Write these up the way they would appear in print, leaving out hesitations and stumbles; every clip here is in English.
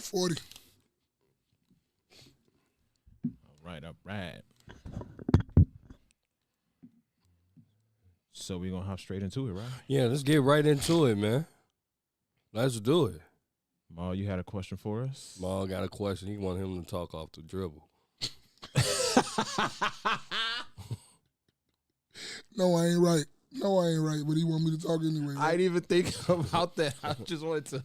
40. All right. So we're gonna hop straight into it, right? Yeah, let's get right into it, man. Let's do it. Maul, you had a question for us? Maul got a question. He want him to talk off the dribble. No, I ain't right. No, I ain't right, but he want me to talk anyway. I didn't even think about that. I just wanted to.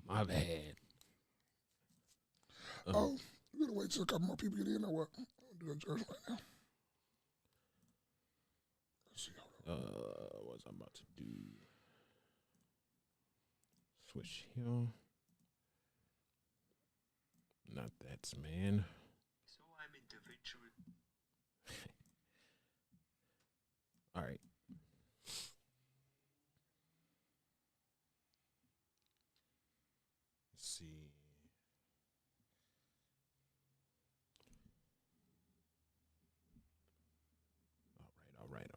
My bad. Oh, we're going to wait till a couple more people get in or what? I'll do a jersey right now. Let's see. What's I'm about to do? Switch here. Not that, man. So I'm individual. All right. Let's see. All right.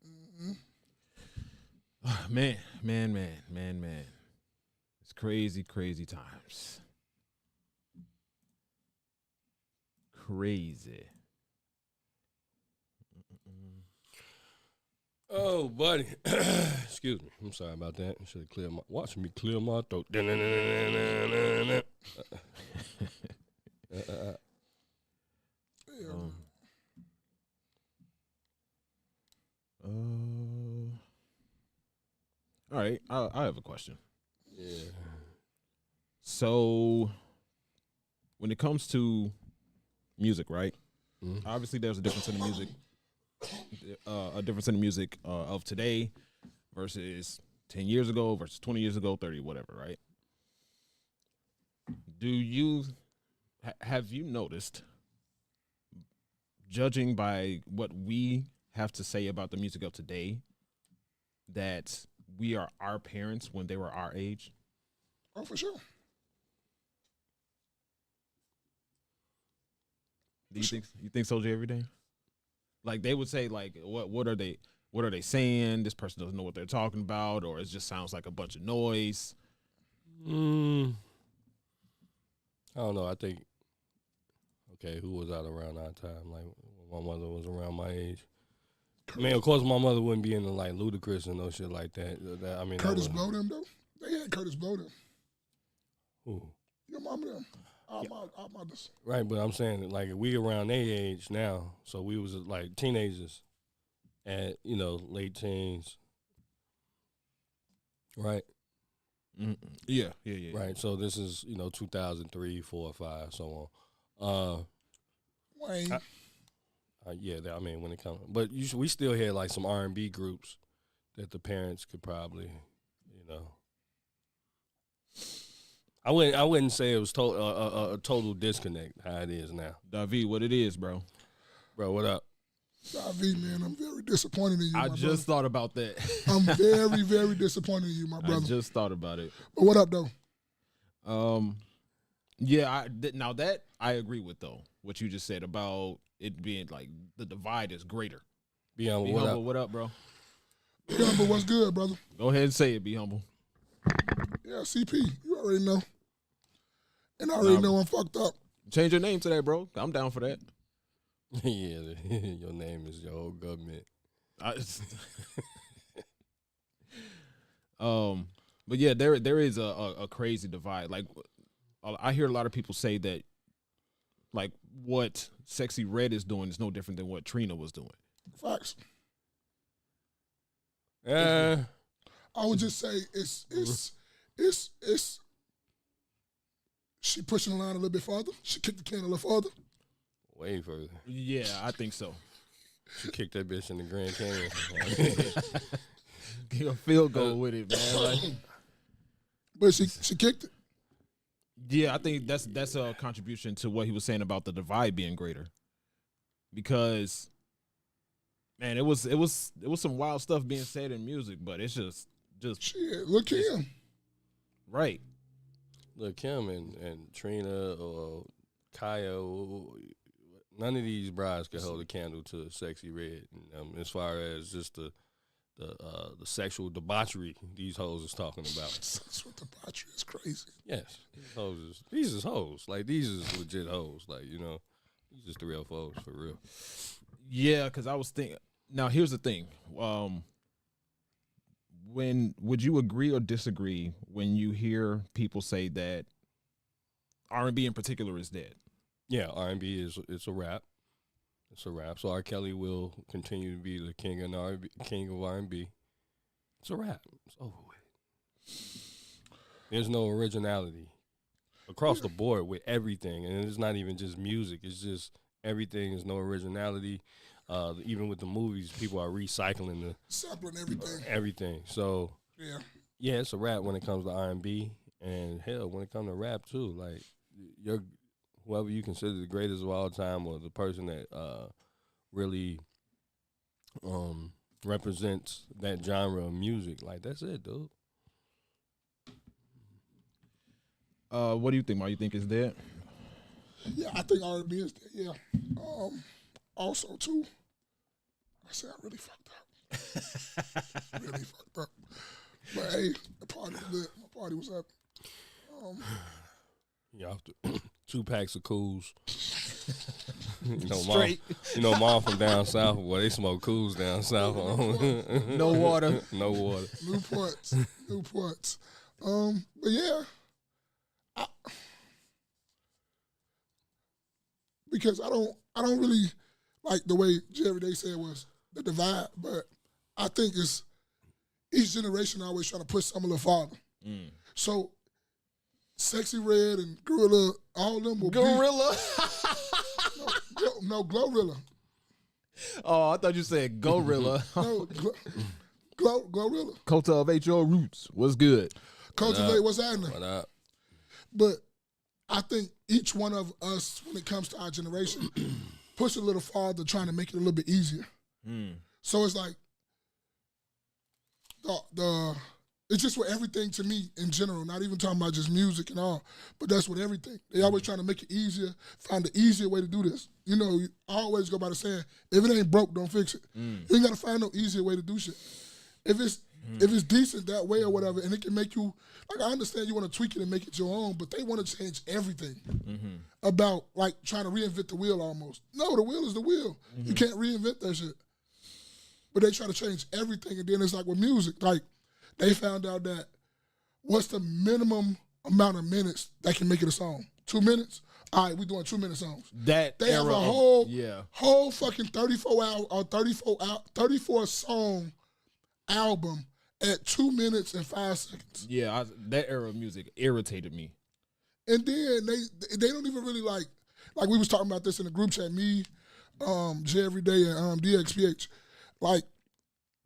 Mm-hmm. Man. It's crazy times. Crazy. Oh, buddy. Excuse me. I'm sorry about that. I should have cleared my. Watch me clear my throat. All right. I have a question. Yeah. So, when it comes to music, right? Mhm. Obviously, there's a difference in the music. Of today versus 10 years ago versus 20 years ago, 30, whatever, right? Do you have you noticed, judging by what we have to say about the music of today, that we are our parents when they were our age? Oh, for sure. Do you think so, Jay, every day? Like they would say, like what are they saying? This person doesn't know what they're talking about, or it just sounds like a bunch of noise. I don't know. I think. Okay, who was out around our time? Like my mother was around my age. I mean, of course, my mother wouldn't be into like Ludacris and no shit like that. I mean, Curtis Blow them, though. They had Curtis Blow them. Who? Your mama them. Our mothers. Right, but I'm saying like we around their age now, so we was like teenagers at late teens, right? Yeah. Right. So this is 2003, 4, 5, so on. Wayne. Yeah. I mean, when it comes, but we still had like some R&B groups that the parents could probably, I wouldn't say it was a total disconnect how it is now. David, what it is, bro? Bro, what up? David, man, I'm very disappointed in you, I my just brother. thought about that. I'm very, very disappointed in you, my brother. I just thought about it. But what up, though? Yeah, now that I agree with, though, what you just said about it being like the divide is greater. Be humble. Be What humble. up? What up, bro? Yeah, but what's good, brother? Go ahead and say it. Be humble. Yeah, CP, you already know. And I already know I'm fucked up. Change your name to that, bro. I'm down for that. Yeah, your name is your whole government. But yeah, there is a crazy divide. Like, I hear a lot of people say that, like, what Sexy Red is doing is no different than what Trina was doing. Facts. Yeah. I would just say it's she pushing the line a little bit farther. She kicked the can a little farther. Way further. Yeah, I think so. She kicked that bitch in the Grand Canyon. Get a field goal with it, man. Like, but she kicked it. yeah, I think that's a contribution to what he was saying about the divide being greater. Because, man, it was some wild stuff being said in music, but it's just shit. Look Kim. Right. Look, Kim and Trina or Kaya, none of these brides could hold a candle to Sexy Red. As far as just the the sexual debauchery these hoes is talking about. Sexual debauchery is crazy. Yes, these is hoes. Like these is legit hoes. Like these is the real foes for real. Yeah, because I was thinking. Now here's the thing. Would you agree or disagree when you hear people say that R&B in particular is dead? Yeah, R&B it's a rap. It's a rap. So R. Kelly will continue to be the king of R&B. It's a rap. It's over with. There's no originality across the board with everything, and it's not even just music. It's just everything. There's no originality. Even with the movies, people are recycling the sampling everything. Everything. So yeah, it's a rap when it comes to R&B, and hell, when it comes to rap too. Like whoever you consider the greatest of all time, or the person that really represents that genre of music, like that's it, dude. What do you think, Mark? You think it's dead? Yeah, I think R&B is dead. Yeah. Also too, I said I really fucked up. Really fucked up. But hey, the party was lit. My party was up. Yeah, 2 packs of Cools. Straight. Mom from down south, boy, they smoke Cools down south. No water. No water. Newports. But yeah, because I don't really like the way Jerry Day said was the divide, but I think it's each generation always trying to push something a little farther. So Sexy Red and Gorilla, all of them will Gorilla? be... No, Glorilla. Oh, I thought you said Gorilla. No, Glorilla. Cultivate your roots. What's good? Cultivate what's happening. What up? But I think each one of us, when it comes to our generation, push a little farther, trying to make it a little bit easier. So it's like it's just with everything to me in general, not even talking about just music and all, but that's with everything. They always trying to make it easier, find the easier way to do this. You know, I always go by the saying, if it ain't broke, don't fix it. You ain't got to find no easier way to do shit. If it's decent that way or whatever, and it can make you, like I understand you want to tweak it and make it your own, but they want to change everything about like trying to reinvent the wheel almost. No, the wheel is the wheel. You can't reinvent that shit. But they try to change everything, and then it's like with music, like they found out that what's the minimum amount of minutes that can make it a song? 2 minutes? All right, we doing 2-minute songs. They have a whole fucking 34 song album at 2 minutes and 5 seconds. Yeah, that era of music irritated me. And then they don't even really like we was talking about this in the group chat, me, J Everyday and DXPH. Like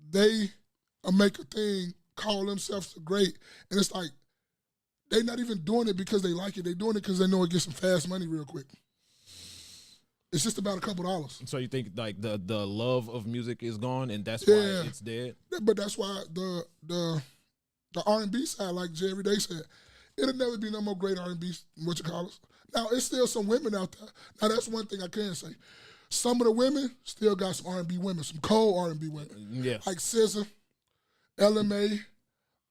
they make a thing, call themselves the great, and it's like they not even doing it because they like it. They doing it because they know it gets some fast money real quick. It's just about a couple dollars. So you think like the love of music is gone, and that's why it's dead? But that's why the R&B side, like J Everyday said, it'll never be no more great R&B, what you call it. Now, it's still some women out there. Now, that's one thing I can say. Some of the women still got some R&B women, some cold R&B women. Yeah. Like SZA, LMA,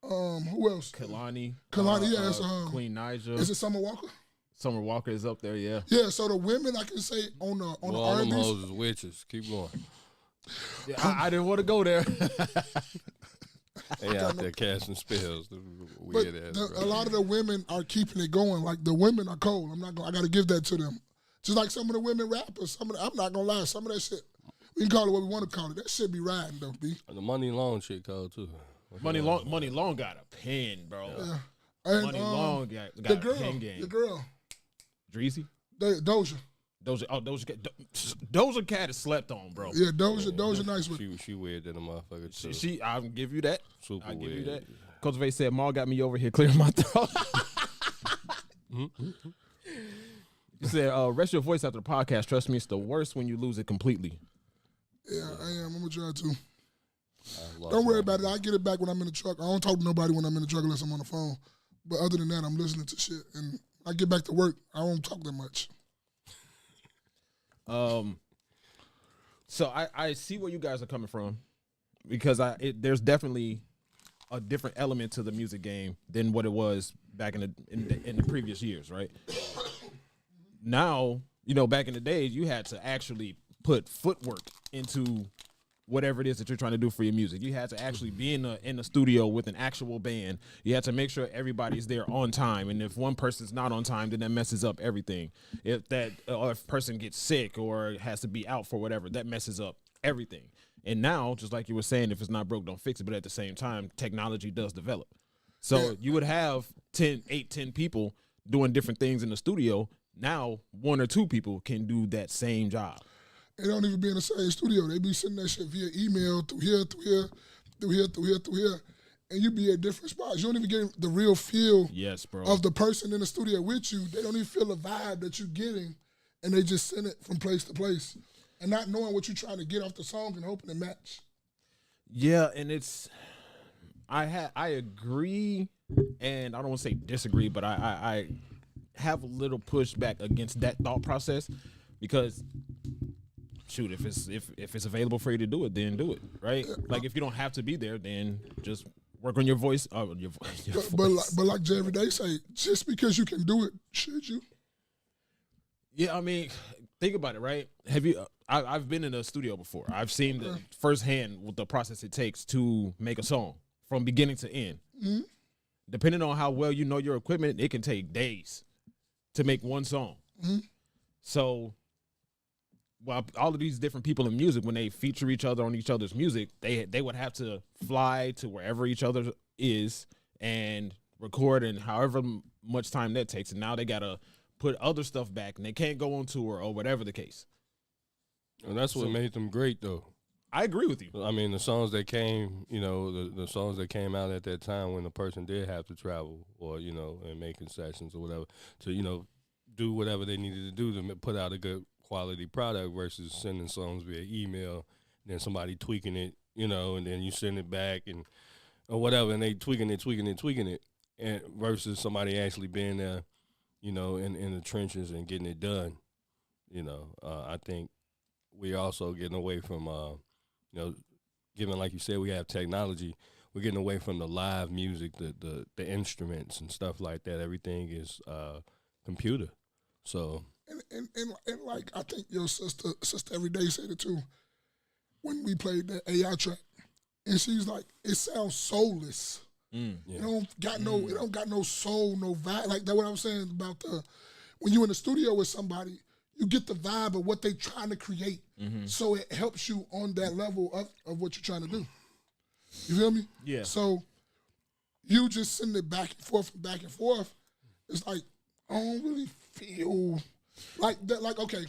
who else? Kalani. Yes. Queen Naija. Is it Summer Walker? Summer Walker is up there, yeah. Yeah, so the women I can say on the R&B. All them hoes is witches. Keep going. Yeah, I didn't want to go there. They out there casting spells. Weird ass. A lot of the women are keeping it going. Like the women are cold. I got to give that to them. Just like some of the women rappers. I'm not gonna lie. Some of that shit, we can call it what we want to call it. That shit be riding though, B. The Money Long shit cold too. Money Long got a pen, bro. Yeah. And, Money Long got the a pen game. The girl. Dreezy? Doja. Doja Cat is slept on, bro. Yeah, Doja nice with She weird than a motherfucker too. I'll give you that. Super I'll give weird. you that. Cultivate said, Maul got me over here clearing my throat. He said, rest your voice after the podcast. Trust me, it's the worst when you lose it completely. Yeah, I am. I'm going to try to. Don't worry about it. I get it back when I'm in the truck. I don't talk to nobody when I'm in the truck unless I'm on the phone. But other than that, I'm listening to shit. And I get back to work, I don't talk that much. So I see where you guys are coming from. because there's definitely a different element to the music game than what it was back in the previous years, right? Now, back in the days, you had to actually put footwork into whatever it is that you're trying to do for your music. You had to actually be in the studio with an actual band. You had to make sure everybody's there on time, and if one person's not on time, then that messes up everything. If a person gets sick or has to be out for whatever, that messes up everything. And now, just like you were saying, if it's not broke, don't fix it. But at the same time, technology does develop. So you would have 10 people doing different things in the studio. Now, 1 or 2 people can do that same job. They don't even be in the same studio. They be sending that shit via email through here, and you be at different spots. You don't even get the real feel of the person in the studio with you. They don't even feel the vibe that you're getting, and they just send it from place to place, and not knowing what you're trying to get off the song and hoping to match. Yeah, and I agree, and I don't want to say disagree, but I have a little pushback against that thought process because. Shoot, if it's available for you to do it, then do it, right? Like if you don't have to be there, then just work on your voice. Your voice. But like Jay every day say, just because you can do it, should you? Yeah, I mean, think about it, right? Have you? I've been in a studio before. I've seen the firsthand what the process it takes to make a song from beginning to end. Mm-hmm. Depending on how well you know your equipment, it can take days to make one song. Mm-hmm. So. Well, all of these different people in music, when they feature each other on each other's music, they would have to fly to wherever each other is and record, and however much time that takes. And now they got to put other stuff back, and they can't go on tour or whatever the case. And that's what made them great, though. I agree with you. I mean, the songs that came, the songs that came out at that time when the person did have to travel or, and make concessions or whatever to, do whatever they needed to do to put out a good quality product versus sending songs via email, then somebody tweaking it, and then you send it back or whatever, and they tweaking it, and versus somebody actually being there, in the trenches and getting it done. I think we're also getting away from, given like you said, we have technology, we're getting away from the live music, the instruments and stuff like that. Everything is computer, so. And like I think your sister every day said it too. When we played that AI track, and she's like, it sounds soulless. Yeah. It don't got no soul, no vibe. Like that. What I'm saying about when you're in the studio with somebody, you get the vibe of what they're trying to create. Mm-hmm. So it helps you on that level of what you're trying to do. You feel me? Yeah. So you just send it back and forth. It's like I don't really feel. Like that, okay.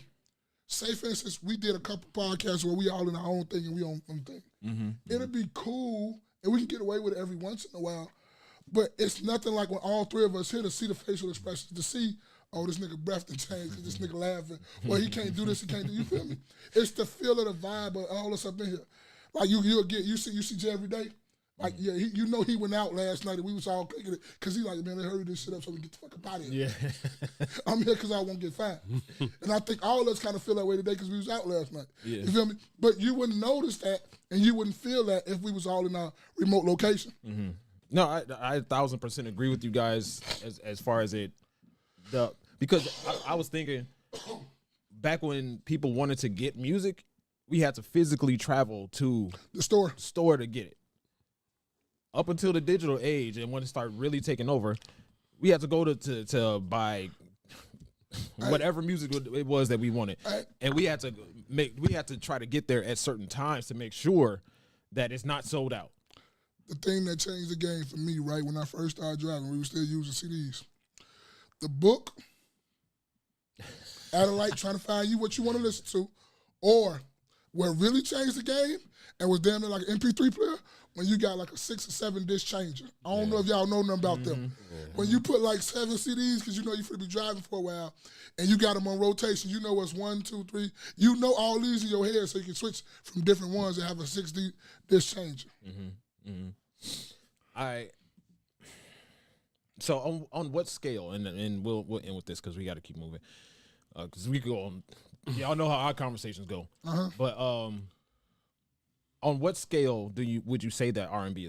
Say for instance, we did a couple podcasts where we all in our own thing and we own thing. Mm-hmm. It'd be cool, and we can get away with it every once in a while. But it's nothing like when all 3 of us here to see the facial expressions, to see, oh, this nigga breath done changed, this nigga laughing, or he can't do this, he can't do. You feel me? It's the feel of the vibe of all this up in here. Like you see Jay every day. Like, yeah, he went out last night and we was all clicking it because he like, man, they hurry this shit up so we can get the fuck up out of here. Yeah. I'm here because I won't get fined. And I think all of us kind of feel that way today because we was out last night. Yeah. You feel me? But you wouldn't notice that and you wouldn't feel that if we was all in our remote location. Mm-hmm. No, I 1,000% agree with you guys as far as because I was thinking back when people wanted to get music, we had to physically travel to the store to get it. Up until the digital age and when it started really taking over, we had to go to buy whatever music it was that we wanted. And we had to try to get there at certain times to make sure that it's not sold out. The thing that changed the game for me, right, when I first started driving, we were still using CDs. The book, at a light trying to find you what you want to listen to, or what really changed the game and was damn near like an MP3 player, when you got like a 6 or 7 disc changer. I don't know if y'all know nothing about them. Yeah. When you put like 7 CDs, because you know you're going to be driving for a while, and you got them on rotation, you know what's 1, 2, 3. You know all these in your head, so you can switch from different ones and have a 6 disc changer. Mm-hmm. Mm-hmm. All right. So on what scale, and we'll end with this because we got to keep moving, because we go on. Y'all know how our conversations go. Uh-huh. But on what scale would you say that R&B is?